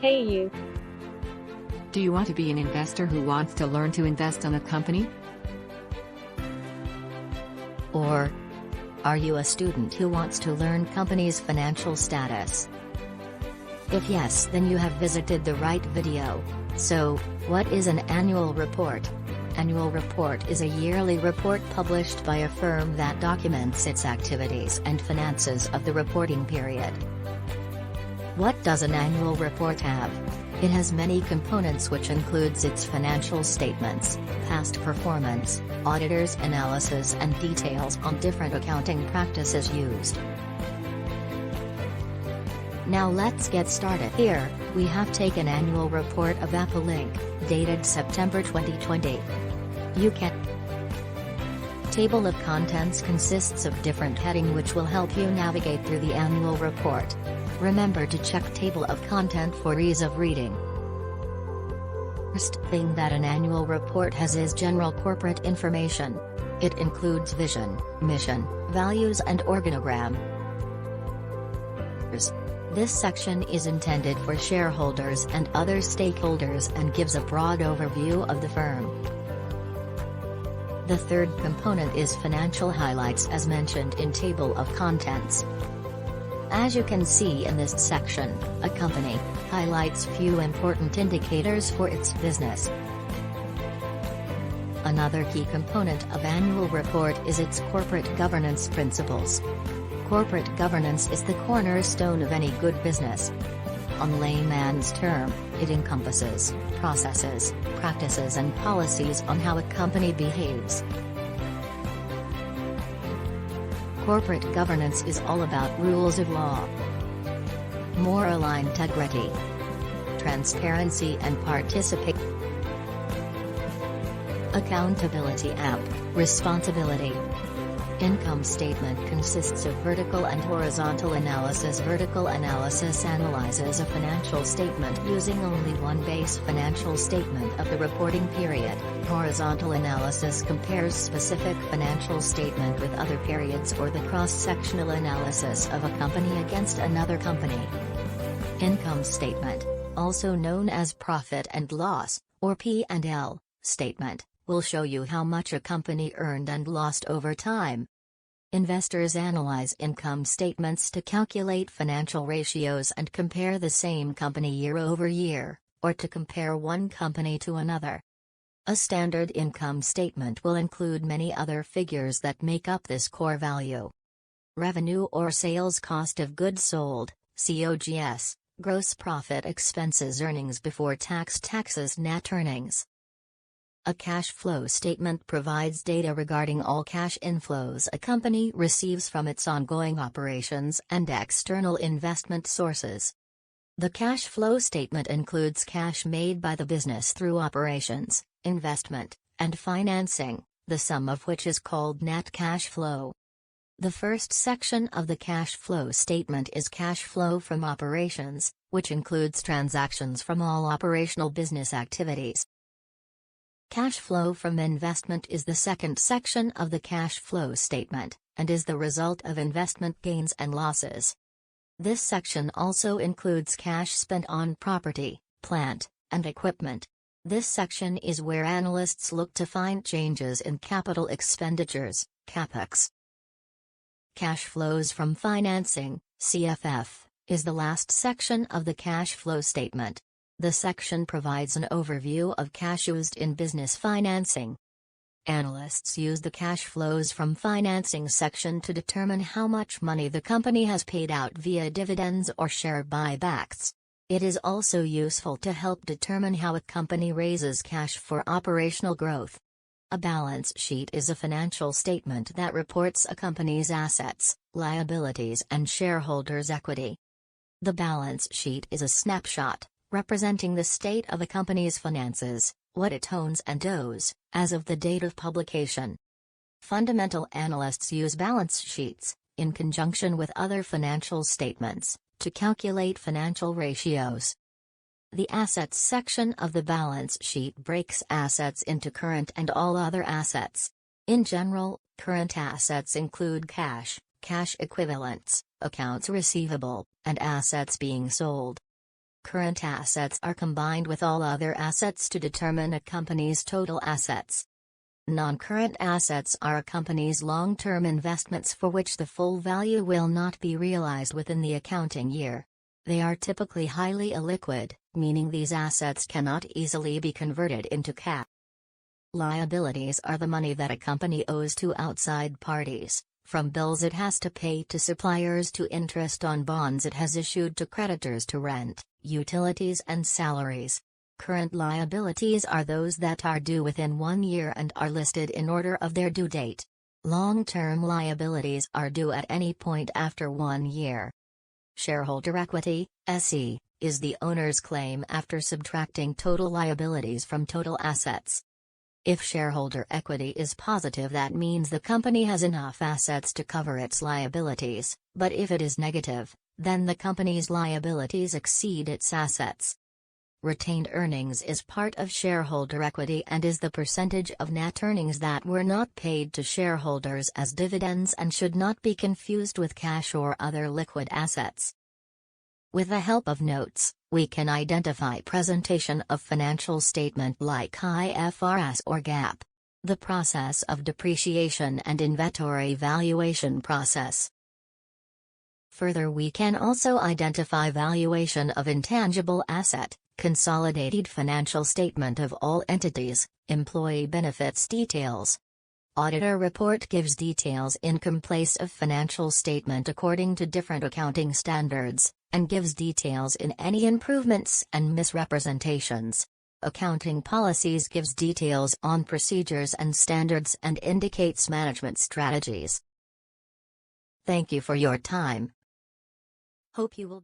Hey you. Do you want to be an investor who wants to learn to invest on a company? Or are you a student who wants to learn company's financial status? If yes, then you have visited the right video. So, what is an annual report? Annual report is a yearly report published by a firm that documents its activities and finances of the reporting period. What does an annual report have? It has many components, which includes its financial statements, past performance, auditor's analysis, and details on different accounting practices used. Now let's get started. Here, we have taken annual report of Apple Inc., dated September 2020. You can. Table of contents consists of different heading which will help you navigate through the annual report. Remember to check table of content for ease of reading. First thing that an annual report has is general corporate information. It includes vision, mission, values, and organogram. This section is intended for shareholders and other stakeholders and gives a broad overview of the firm. The third component is financial highlights as mentioned in table of contents. As you can see in this section, a company highlights few important indicators for its business. Another key component of annual report is its corporate governance principles. Corporate governance is the cornerstone of any good business. On layman's term, it encompasses processes, practices, and policies on how a company behaves. Corporate governance is all about rules of law, moral integrity, transparency, and participation. Accountability and responsibility. Income statement consists of vertical and horizontal analysis. Vertical analysis analyzes a financial statement using only one base financial statement of the reporting period. Horizontal analysis compares specific financial statement with other periods or the cross-sectional analysis of a company against another company. Income statement, also known as profit and loss, or P&L, statement, will show you how much a company earned and lost over time. Investors analyze income statements to calculate financial ratios and compare the same company year over year, or to compare one company to another. A standard income statement will include many other figures that make up this core value. Revenue or sales, cost of goods sold, COGS, gross profit, expenses, earnings before tax, taxes, net earnings. A cash flow statement provides data regarding all cash inflows a company receives from its ongoing operations and external investment sources. The cash flow statement includes cash made by the business through operations, investment, and financing, the sum of which is called net cash flow. The first section of the cash flow statement is cash flow from operations, which includes transactions from all operational business activities. Cash flow from investment is the second section of the cash flow statement, and is the result of investment gains and losses. This section also includes cash spent on property, plant, and equipment. This section is where analysts look to find changes in capital expenditures, CapEx. Cash flows from financing, CFF, is the last section of the cash flow statement. The section provides an overview of cash used in business financing. Analysts use the cash flows from financing section to determine how much money the company has paid out via dividends or share buybacks. It is also useful to help determine how a company raises cash for operational growth. A balance sheet is a financial statement that reports a company's assets, liabilities, and shareholders' equity. The balance sheet is a snapshot representing the state of a company's finances, what it owns and owes, as of the date of publication. Fundamental analysts use balance sheets, in conjunction with other financial statements, to calculate financial ratios. The assets section of the balance sheet breaks assets into current and all other assets. In general, current assets include cash, cash equivalents, accounts receivable, and assets being sold. Current assets are combined with all other assets to determine a company's total assets. Non-current assets are a company's long-term investments for which the full value will not be realized within the accounting year. They are typically highly illiquid, meaning these assets cannot easily be converted into cash. Liabilities are the money that a company owes to outside parties, from bills it has to pay to suppliers to interest on bonds it has issued to creditors to rent, utilities and salaries. Current liabilities are those that are due within 1 year and are listed in order of their due date. Long-term liabilities are due at any point after 1 year. Shareholder equity, SE, is the owner's claim after subtracting total liabilities from total assets. If shareholder equity is positive, that means the company has enough assets to cover its liabilities, but if it is negative, then the company's liabilities exceed its assets. Retained earnings is part of shareholder equity and is the percentage of net earnings that were not paid to shareholders as dividends and should not be confused with cash or other liquid assets. With the help of notes, we can identify presentation of financial statement like IFRS or GAAP. The process of depreciation and inventory valuation process. Further, we can also identify valuation of intangible asset, consolidated financial statement of all entities, employee benefits details. Auditor report gives details income place of financial statement according to different accounting standards, and gives details in any improvements and misrepresentations. Accounting policies gives details on procedures and standards and indicates management strategies. Thank you for your time. Hope you will